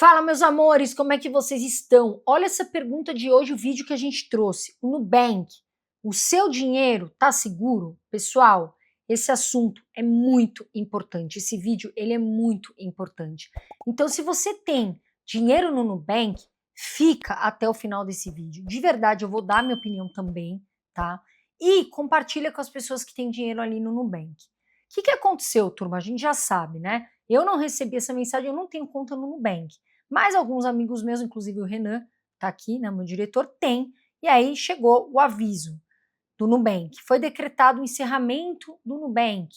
Fala, meus amores, como é que vocês estão? Olha essa pergunta de hoje, o vídeo que a gente trouxe. O Nubank, o seu dinheiro tá seguro? Pessoal, esse assunto é muito importante. Esse vídeo, ele é muito importante. Então, se você tem dinheiro no Nubank, fica até o final desse vídeo. De verdade, eu vou dar minha opinião também, tá? E compartilha com as pessoas que têm dinheiro ali no Nubank. O que aconteceu, turma? A gente já sabe, né? Eu não recebi essa mensagem, eu não tenho conta no Nubank. Mas alguns amigos meus, inclusive o Renan, tá aqui, né, meu diretor, tem. E aí chegou o aviso do Nubank. Foi decretado o encerramento do Nubank.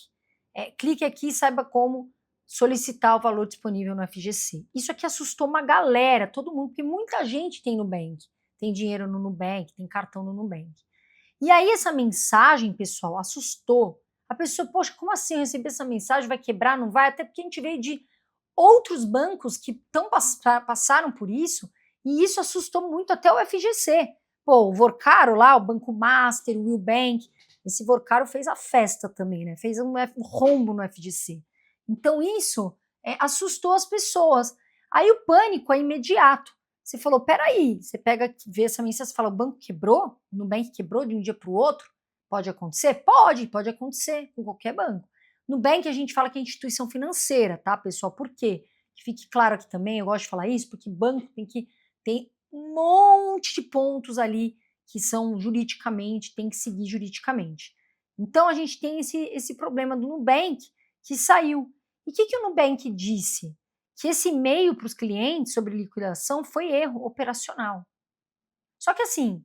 Clique aqui e saiba como solicitar o valor disponível no FGC. Isso aqui assustou uma galera, todo mundo, porque muita gente tem Nubank. Tem dinheiro no Nubank, tem cartão no Nubank. E aí essa mensagem, pessoal, assustou. A pessoa, poxa, como assim eu recebi essa mensagem? Vai quebrar? Não vai? Até porque a gente veio de outros bancos que passaram por isso, e isso assustou muito até o FGC. Pô, o Vorcaro lá, o Banco Master, o Willbank, esse Vorcaro fez a festa também, né? Fez um rombo no FGC. Então isso assustou as pessoas. Aí o pânico é imediato. Você falou, peraí, você pega, vê essa mensagem, você fala, o banco quebrou? O Nubank quebrou de um dia para o outro? Pode acontecer? Pode acontecer com qualquer banco. Nubank a gente fala que é instituição financeira, tá, pessoal? Por quê? Que fique claro aqui também, eu gosto de falar isso, porque banco tem um monte de pontos ali que são juridicamente, tem que seguir juridicamente. Então a gente tem esse problema do Nubank que saiu. E o que o Nubank disse? Que esse e-mail para os clientes sobre liquidação foi erro operacional. Só que assim,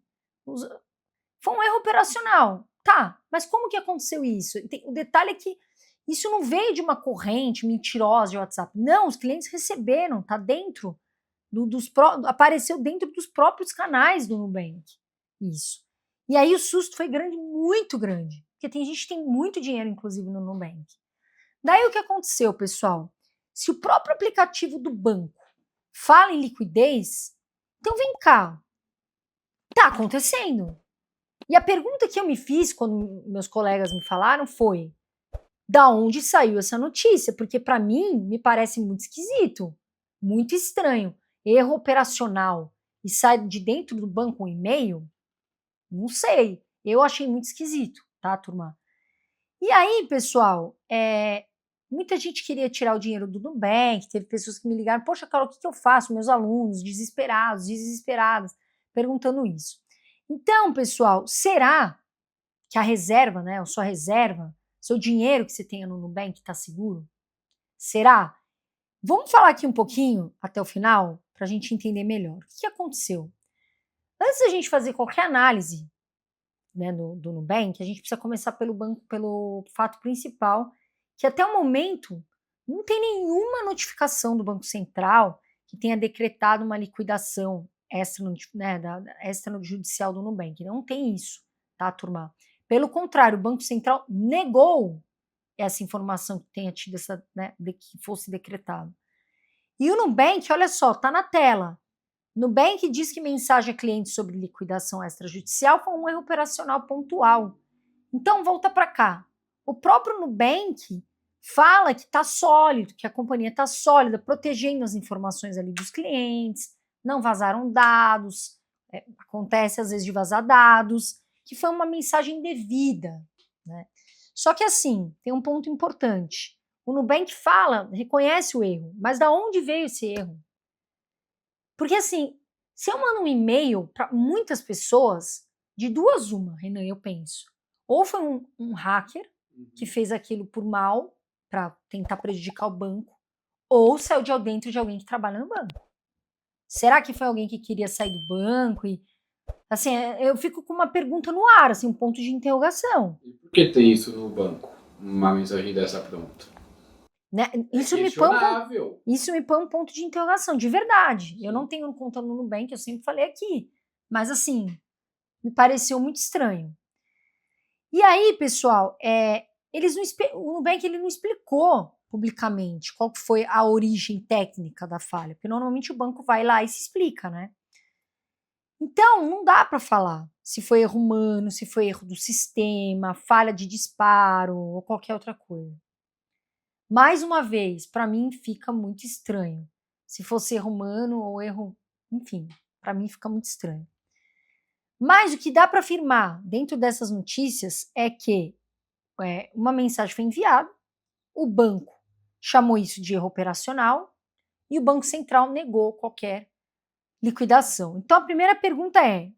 foi um erro operacional. Tá, mas como que aconteceu isso? O detalhe é que isso não veio de uma corrente mentirosa de WhatsApp. Não, os clientes receberam, tá dentro apareceu dentro dos próprios canais do Nubank. Isso. E aí o susto foi grande, muito grande. Porque tem gente que tem muito dinheiro, inclusive, no Nubank. Daí o que aconteceu, pessoal? Se o próprio aplicativo do banco fala em liquidez, então vem cá. Tá acontecendo. E a pergunta que eu me fiz quando meus colegas me falaram foi: da onde saiu essa notícia? Porque para mim me parece muito esquisito, muito estranho. Erro operacional e sai de dentro do banco um e-mail? Não sei. Eu achei muito esquisito, tá, turma? E aí, pessoal, muita gente queria tirar o dinheiro do Nubank, teve pessoas que me ligaram, poxa, Carol, o que eu faço? Meus alunos desesperados, desesperadas, perguntando isso. Então, pessoal, será que a reserva, né, a sua reserva, seu dinheiro que você tenha no Nubank está seguro? Será? Vamos falar aqui um pouquinho até o final para a gente entender melhor. O que aconteceu? Antes da gente fazer qualquer análise, né, do Nubank, a gente precisa começar pelo fato principal, que até o momento não tem nenhuma notificação do Banco Central que tenha decretado uma liquidação extrajudicial do Nubank. Não tem isso, tá, turma? Pelo contrário, o Banco Central negou essa informação que tenha tido que fosse decretado. E o Nubank, olha só, tá na tela. Nubank diz que mensagem a cliente sobre liquidação extrajudicial foi um erro operacional pontual. Então, volta para cá. O próprio Nubank fala que está sólido, que a companhia está sólida, protegendo as informações ali dos clientes, não vazaram dados, acontece às vezes de vazar dados, que foi uma mensagem devida, né? Só que assim, tem um ponto importante. O Nubank reconhece o erro, mas da onde veio esse erro? Porque assim, se eu mando um e-mail para muitas pessoas, de duas uma, Renan, eu penso. Ou foi um hacker que fez aquilo por mal, para tentar prejudicar o banco, ou saiu de dentro de alguém que trabalha no banco. Será que foi alguém que queria sair do banco? E assim, eu fico com uma pergunta no ar, assim, um ponto de interrogação. E por que tem isso no banco? Uma mensagem dessa pronta? Né? Isso me põe um ponto de interrogação, de verdade. Sim. Eu não tenho conta no Nubank, eu sempre falei aqui. Mas assim, me pareceu muito estranho. E aí, pessoal, o Nubank ele não explicou publicamente qual foi a origem técnica da falha, porque normalmente o banco vai lá e se explica, né? Então, não dá para falar se foi erro humano, se foi erro do sistema, falha de disparo ou qualquer outra coisa. Mais uma vez, para mim fica muito estranho. se fosse erro humano ou erro, enfim, para mim fica muito estranho. Mas o que dá para afirmar dentro dessas notícias é que uma mensagem foi enviada, o banco chamou isso de erro operacional e o Banco Central negou qualquer liquidação. Então a primeira pergunta é: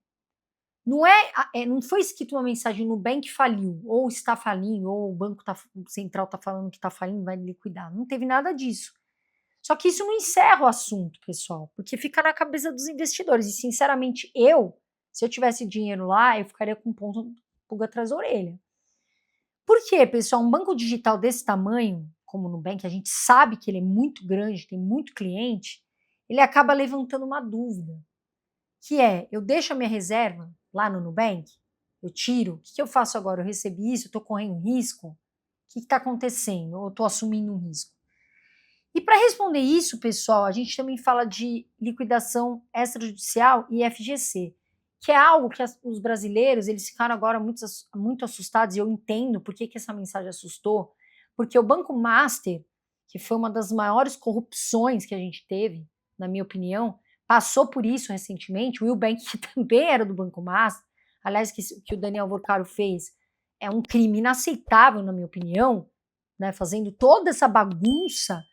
não foi escrito uma mensagem no Nubank faliu, ou está falindo, ou o Banco Central está falando que está falindo, vai liquidar. Não teve nada disso. Só que isso não encerra o assunto, pessoal, porque fica na cabeça dos investidores. E, sinceramente, se eu tivesse dinheiro lá, eu ficaria com pulga atrás da orelha. Por quê, pessoal? Um banco digital desse tamanho, como o Nubank, a gente sabe que ele é muito grande, tem muito cliente, ele acaba levantando uma dúvida, que é: eu deixo a minha reserva lá no Nubank? Eu tiro? O que eu faço agora? Eu recebi isso? Eu estou correndo risco? O que está acontecendo? Ou eu estou assumindo um risco? E para responder isso, pessoal, a gente também fala de liquidação extrajudicial e FGC, que é algo que os brasileiros eles ficaram agora muito assustados, e eu entendo por que essa mensagem assustou, porque o Banco Master, que foi uma das maiores corrupções que a gente teve, na minha opinião, passou por isso recentemente. O Will Bank, que também era do Banco Master, aliás, que o Daniel Vorcaro fez, é um crime inaceitável, na minha opinião, né, fazendo toda essa bagunça.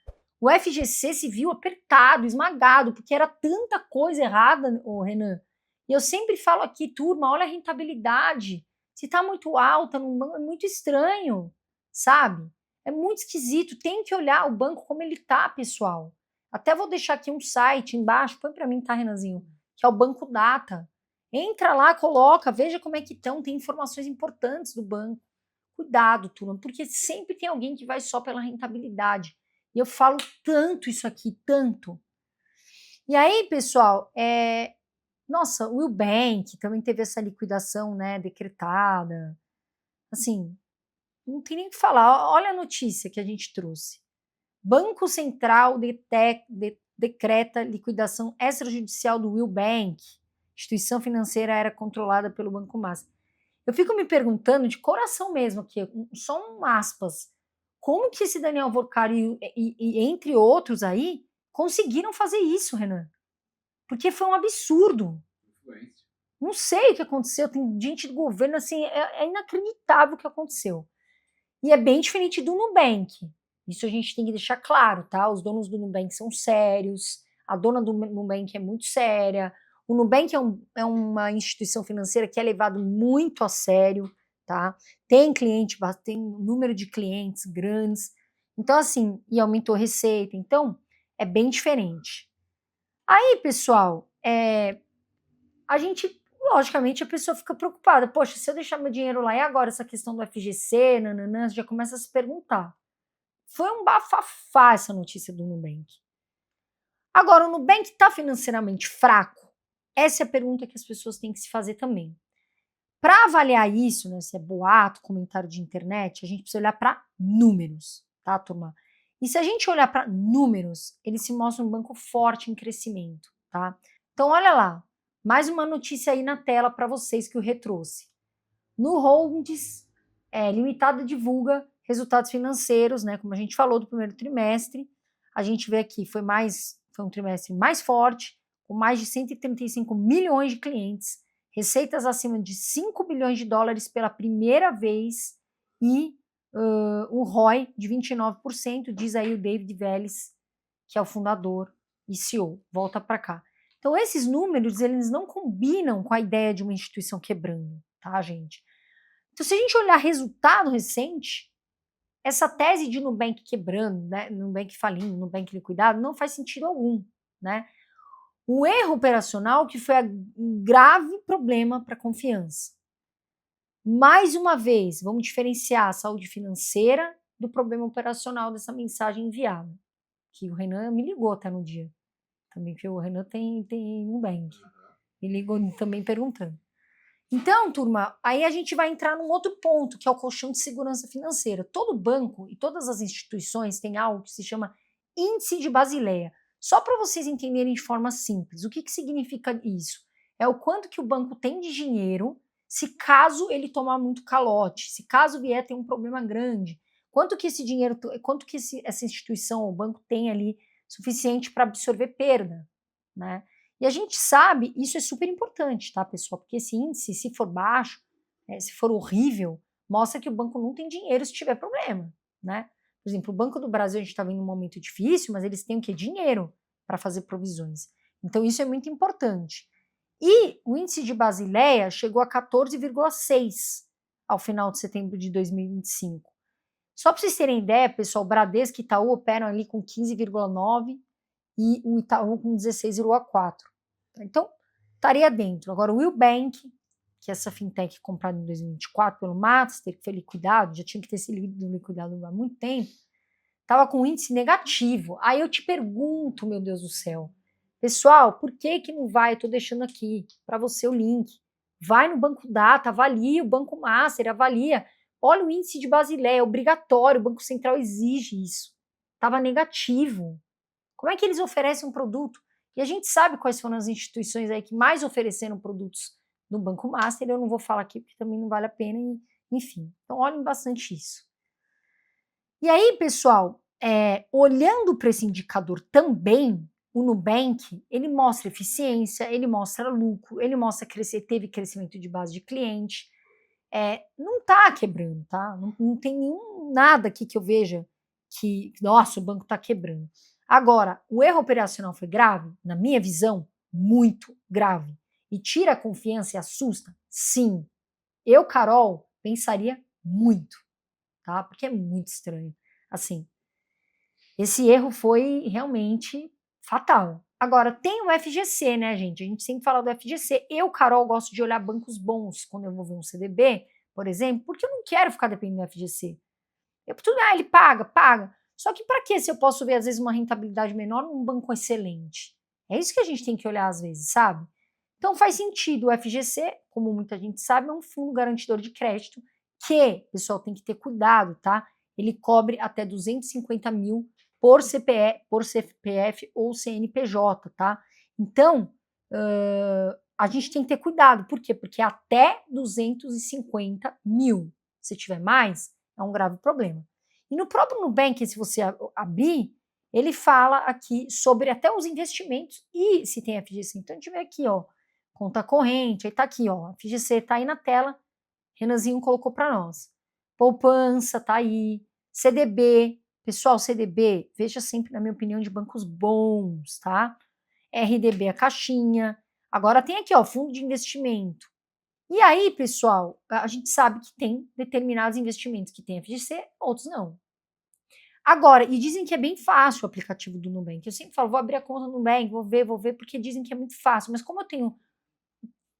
O FGC se viu apertado, esmagado, porque era tanta coisa errada, Renan. E eu sempre falo aqui, turma, olha a rentabilidade. Se está muito alta, é muito estranho, sabe? É muito esquisito. Tem que olhar o banco como ele está, pessoal. Até vou deixar aqui um site embaixo, põe para mim, tá, Renanzinho? Que é o Banco Data. Entra lá, coloca, veja como é que estão, tem informações importantes do banco. Cuidado, turma, porque sempre tem alguém que vai só pela rentabilidade. E eu falo tanto isso aqui, tanto. E aí, pessoal, nossa, o Will Bank também teve essa liquidação, né, decretada. Assim, não tem nem o que falar. Olha a notícia que a gente trouxe. Banco Central decreta liquidação extrajudicial do Will Bank. Instituição financeira era controlada pelo Banco Master. Eu fico me perguntando, de coração mesmo aqui, só um aspas, como que esse Daniel Vorcari e entre outros aí conseguiram fazer isso, Renan? Porque foi um absurdo. Não sei o que aconteceu, tem gente do governo, assim, é inacreditável o que aconteceu. E é bem diferente do Nubank. Isso a gente tem que deixar claro, tá? Os donos do Nubank são sérios, a dona do Nubank é muito séria. O Nubank é uma instituição financeira que é levado muito a sério, tá? Tem número de clientes grandes. Então, assim, e aumentou a receita. Então, é bem diferente. Aí, pessoal, logicamente, a pessoa fica preocupada. Poxa, se eu deixar meu dinheiro lá, e agora essa questão do FGC, nananã, já começa a se perguntar. Foi um bafafá essa notícia do Nubank. Agora, o Nubank está financeiramente fraco? Essa é a pergunta que as pessoas têm que se fazer também. Para avaliar isso, né, se é boato, comentário de internet, a gente precisa olhar para números, tá, turma? E se a gente olhar para números, ele se mostra um banco forte em crescimento, tá? Então, olha lá, mais uma notícia aí na tela para vocês que eu retrouxe. No Holdings, Limitada divulga resultados financeiros, né? Como a gente falou, do primeiro trimestre. A gente vê aqui, foi um trimestre mais forte, com mais de 135 milhões de clientes, receitas acima de 5 bilhões de dólares pela primeira vez e o ROI de 29%, diz aí o David Vélez, que é o fundador e CEO. Volta para cá. Então, esses números, eles não combinam com a ideia de uma instituição quebrando, tá, gente? Então, se a gente olhar resultado recente, essa tese de Nubank quebrando, né, Nubank falindo, Nubank liquidado, não faz sentido algum, né? O erro operacional que foi um grave problema para a confiança. Mais uma vez, vamos diferenciar a saúde financeira do problema operacional dessa mensagem enviada, que o Renan me ligou até no dia, também, que o Renan tem Nubank, me ligou também perguntando. Então, turma, aí a gente vai entrar num outro ponto, que é o colchão de segurança financeira. Todo banco e todas as instituições têm algo que se chama Índice de Basileia. Só para vocês entenderem de forma simples, o que significa isso? É o quanto que o banco tem de dinheiro, se caso ele tomar muito calote, se caso vier ter um problema grande, quanto que esse dinheiro, essa instituição ou banco tem ali suficiente para absorver perda, né? E a gente sabe, isso é super importante, tá, pessoal? Porque esse índice, se for baixo, se for horrível, mostra que o banco não tem dinheiro se tiver problema, né? Por exemplo, o Banco do Brasil, a gente está vendo um momento difícil, mas eles têm o quê? Dinheiro para fazer provisões. Então, isso é muito importante. E o índice de Basileia chegou a 14,6 ao final de setembro de 2025. Só para vocês terem ideia, pessoal, o Bradesco e Itaú operam ali com 15,9 e o Itaú com 16,4. Então, estaria dentro. Agora, o Will Bank, que é essa fintech comprada em 2024 pelo Master, que foi liquidado, já tinha que ter sido liquidado há muito tempo, estava com um índice negativo. Aí eu te pergunto, meu Deus do céu, pessoal, por que não vai? Eu estou deixando aqui para você o link. Vai no Banco Data, avalia o Banco Master, avalia. Olha o índice de Basileia, é obrigatório, o Banco Central exige isso. Estava negativo. Como é que eles oferecem um produto? E a gente sabe quais foram as instituições aí que mais ofereceram produtos no Banco Master, eu não vou falar aqui porque também não vale a pena, enfim. Então olhem bastante isso. E aí, pessoal, olhando para esse indicador também, o Nubank, ele mostra eficiência, ele mostra lucro, ele mostra teve crescimento de base de cliente, não está quebrando, tá? Não tem nada aqui que eu veja que, nossa, o banco está quebrando. Agora, o erro operacional foi grave? Na minha visão, muito grave. E tira a confiança e assusta? Sim. Eu, Carol, pensaria muito, tá? Porque é muito estranho. Assim, esse erro foi realmente fatal. Agora, tem o FGC, né, gente? A gente sempre fala do FGC. Eu, Carol, gosto de olhar bancos bons quando eu vou ver um CDB, por exemplo, porque eu não quero ficar dependendo do FGC. Ele paga. Só que para que se eu posso ver, às vezes, uma rentabilidade menor num banco excelente? É isso que a gente tem que olhar, às vezes, sabe? Então, faz sentido. O FGC, como muita gente sabe, é um fundo garantidor de crédito que, pessoal, tem que ter cuidado, tá? Ele cobre até 250 mil por CPF ou CNPJ, tá? Então, a gente tem que ter cuidado. Por quê? Porque até 250 mil. Se tiver mais, é um grave problema. E no próprio Nubank, se você abrir, ele fala aqui sobre até os investimentos e se tem FGC. Então, a gente vê aqui, ó, conta corrente, aí tá aqui, ó, FGC tá aí na tela, Renanzinho colocou para nós. Poupança tá aí, CDB, pessoal, CDB, veja sempre, na minha opinião, de bancos bons, tá? RDB, a caixinha. Agora tem aqui, ó, fundo de investimento. E aí, pessoal, a gente sabe que tem determinados investimentos que tem FGC, outros não. Agora, e dizem que é bem fácil o aplicativo do Nubank. Eu sempre falo, vou abrir a conta no Nubank, vou ver, porque dizem que é muito fácil. Mas como eu tenho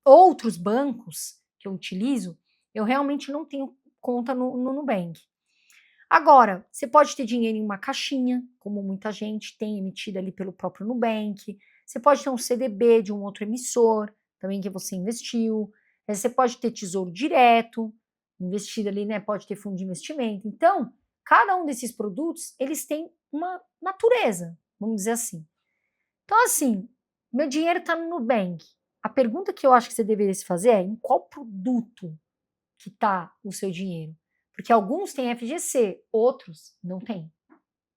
outros bancos que eu utilizo, eu realmente não tenho conta no Nubank. Agora, você pode ter dinheiro em uma caixinha, como muita gente tem emitida ali pelo próprio Nubank. Você pode ter um CDB de um outro emissor, também que você investiu. Você pode ter tesouro direto, investido ali, né? Pode ter fundo de investimento. Então, cada um desses produtos, eles têm uma natureza, vamos dizer assim. Então, assim, meu dinheiro está no Nubank. A pergunta que eu acho que você deveria se fazer é em qual produto que está o seu dinheiro? Porque alguns têm FGC, outros não têm.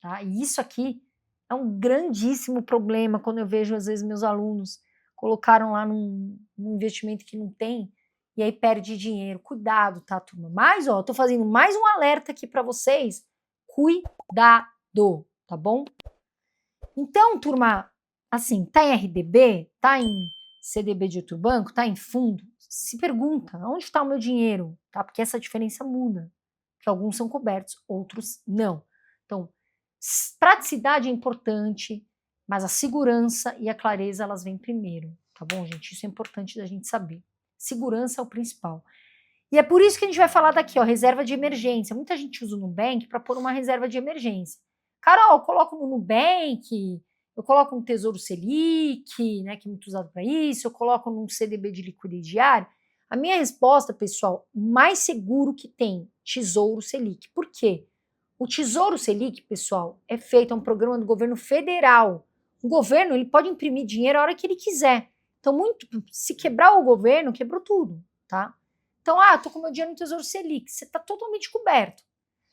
Tá? E isso aqui é um grandíssimo problema quando eu vejo, às vezes, meus alunos colocaram lá num investimento que não tem e aí perde dinheiro. Cuidado, tá, turma? Mas, ó, eu tô fazendo mais um alerta aqui para vocês. Cuidado, tá bom? Então, turma, assim, tá em RDB, tá em CDB de outro banco, tá em fundo, se pergunta, onde está o meu dinheiro? Tá? Porque essa diferença muda, que alguns são cobertos, outros não. Então, praticidade é importante, mas a segurança e a clareza, elas vêm primeiro, tá bom, gente? Isso é importante da gente saber. Segurança é o principal. E é por isso que a gente vai falar daqui, ó, reserva de emergência. Muita gente usa o Nubank para pôr uma reserva de emergência. Carol, eu coloco no Nubank, eu coloco no Tesouro Selic, né, que é muito usado para isso, eu coloco num CDB de liquidez diária. A minha resposta, pessoal, mais seguro que tem, Tesouro Selic. Por quê? O Tesouro Selic, pessoal, é feito, é um programa do governo federal. O governo, ele pode imprimir dinheiro a hora que ele quiser. Então, se quebrar o governo, quebrou tudo, tá? Então, tô com meu dinheiro no Tesouro Selic, você está totalmente coberto.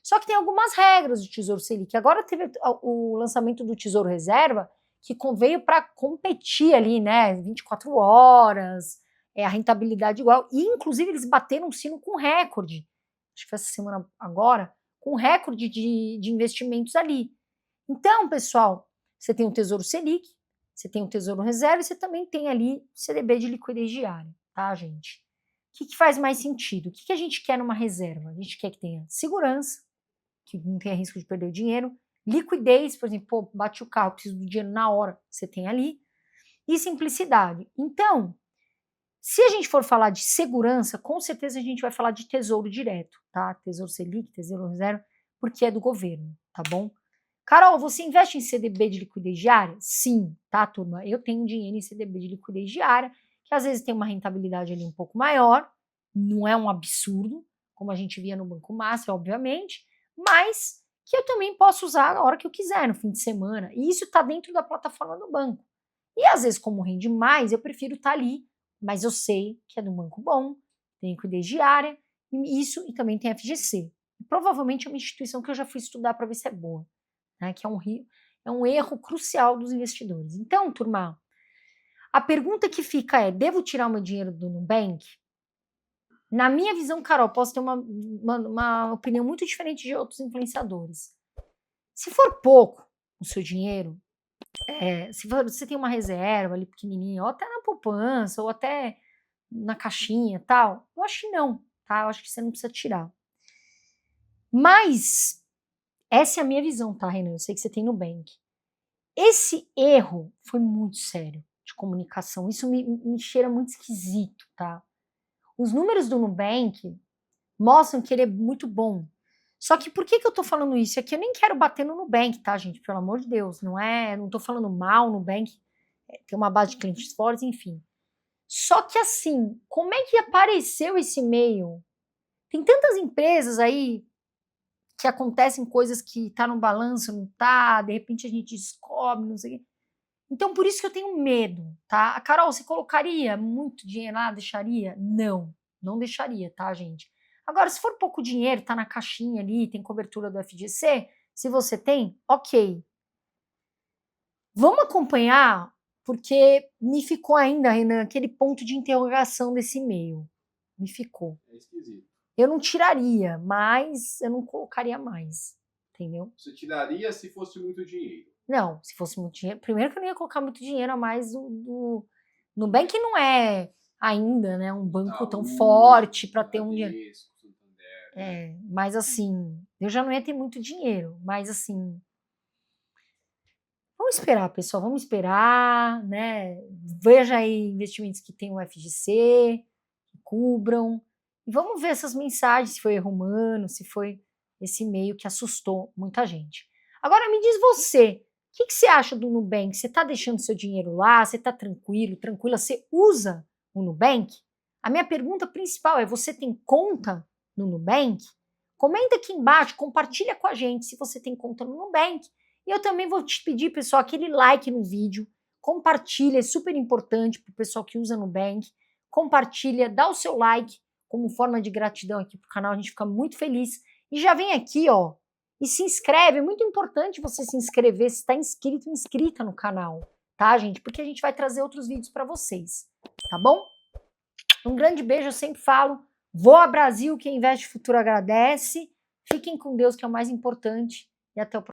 Só que tem algumas regras do Tesouro Selic. Agora teve o lançamento do Tesouro Reserva, que veio para competir ali, né? 24 horas, a rentabilidade igual. E, inclusive, eles bateram um sino com recorde. Acho que foi essa semana agora, com recorde de investimentos ali. Então, pessoal, você tem o Tesouro Selic, você tem o Tesouro Reserva e você também tem ali CDB de liquidez diária, tá, gente? O que faz mais sentido? O que a gente quer numa reserva? A gente quer que tenha segurança, que não tenha risco de perder o dinheiro, liquidez, por exemplo, pô, bate o carro, preciso do dinheiro na hora, você tem ali, e simplicidade. Então, se a gente for falar de segurança, com certeza a gente vai falar de tesouro direto, tá? Tesouro Selic, Tesouro Reserva, porque é do governo, tá bom? Carol, você investe em CDB de liquidez diária? Sim, tá, turma? Eu tenho dinheiro em CDB de liquidez diária, que às vezes tem uma rentabilidade ali um pouco maior, não é um absurdo, como a gente via no Banco Master, obviamente, mas que eu também posso usar a hora que eu quiser, no fim de semana. E isso está dentro da plataforma do banco. E às vezes, como rende mais, eu prefiro estar ali, mas eu sei que é de um banco bom, tem liquidez diária, e também tem FGC. E provavelmente é uma instituição que eu já fui estudar para ver se é boa, né? Que é um erro crucial dos investidores. Então, turma, a pergunta que fica é: devo tirar o meu dinheiro do Nubank? Na minha visão, Carol, posso ter uma opinião muito diferente de outros influenciadores. Se for pouco o seu dinheiro, se você tem uma reserva ali pequenininha, ou até na poupança, ou até na caixinha tal, eu acho que não, tá? Eu acho que você não precisa tirar. Mas essa é a minha visão, tá, Renan? Eu sei que você tem Nubank. Esse erro foi muito sério de comunicação. Isso me cheira muito esquisito, tá? Os números do Nubank mostram que ele é muito bom. Só que por que eu tô falando isso? É que eu nem quero bater no Nubank, tá, gente? Pelo amor de Deus. Não tô falando mal, no Nubank tem uma base de clientes fortes, enfim. Só que assim, como é que apareceu esse e-mail? Tem tantas empresas aí que acontecem coisas que tá no balanço, não tá, de repente a gente descobre, não sei o quê. Então, por isso que eu tenho medo, tá? A Carol, você colocaria muito dinheiro lá, deixaria? Não, não deixaria, tá, gente? Agora, se for pouco dinheiro, tá na caixinha ali, tem cobertura do FGC, se você tem, ok. Vamos acompanhar, porque me ficou ainda, Renan, aquele ponto de interrogação desse e-mail. Me ficou. É esquisito. Eu não tiraria, mas eu não colocaria mais, entendeu? Você tiraria se fosse muito dinheiro? Não, se fosse muito dinheiro. Primeiro que eu não ia colocar muito dinheiro a mais do Nubank não é ainda, né, um banco tão forte para ter um dinheiro. Mas assim, eu já não ia ter muito dinheiro, mas assim, vamos esperar, pessoal, vamos esperar, né? Veja aí investimentos que tem o FGC, que cubram, e vamos ver essas mensagens, se foi erro humano, se foi esse e-mail que assustou muita gente. Agora me diz você, o que você acha do Nubank? Você está deixando seu dinheiro lá? Você está tranquilo, tranquila? Você usa o Nubank? A minha pergunta principal é: você tem conta no Nubank? Comenta aqui embaixo, compartilha com a gente se você tem conta no Nubank. E eu também vou te pedir, pessoal, aquele like no vídeo, compartilha, é super importante para o pessoal que usa Nubank. Compartilha, dá o seu like como forma de gratidão aqui para o canal, a gente fica muito feliz. E já vem aqui, ó, e se inscreve, é muito importante você se inscrever, se está inscrito, inscrita no canal, tá, gente? Porque a gente vai trazer outros vídeos para vocês, tá bom? Um grande beijo, eu sempre falo, voa Brasil, quem investe futuro agradece. Fiquem com Deus, que é o mais importante, e até o próximo.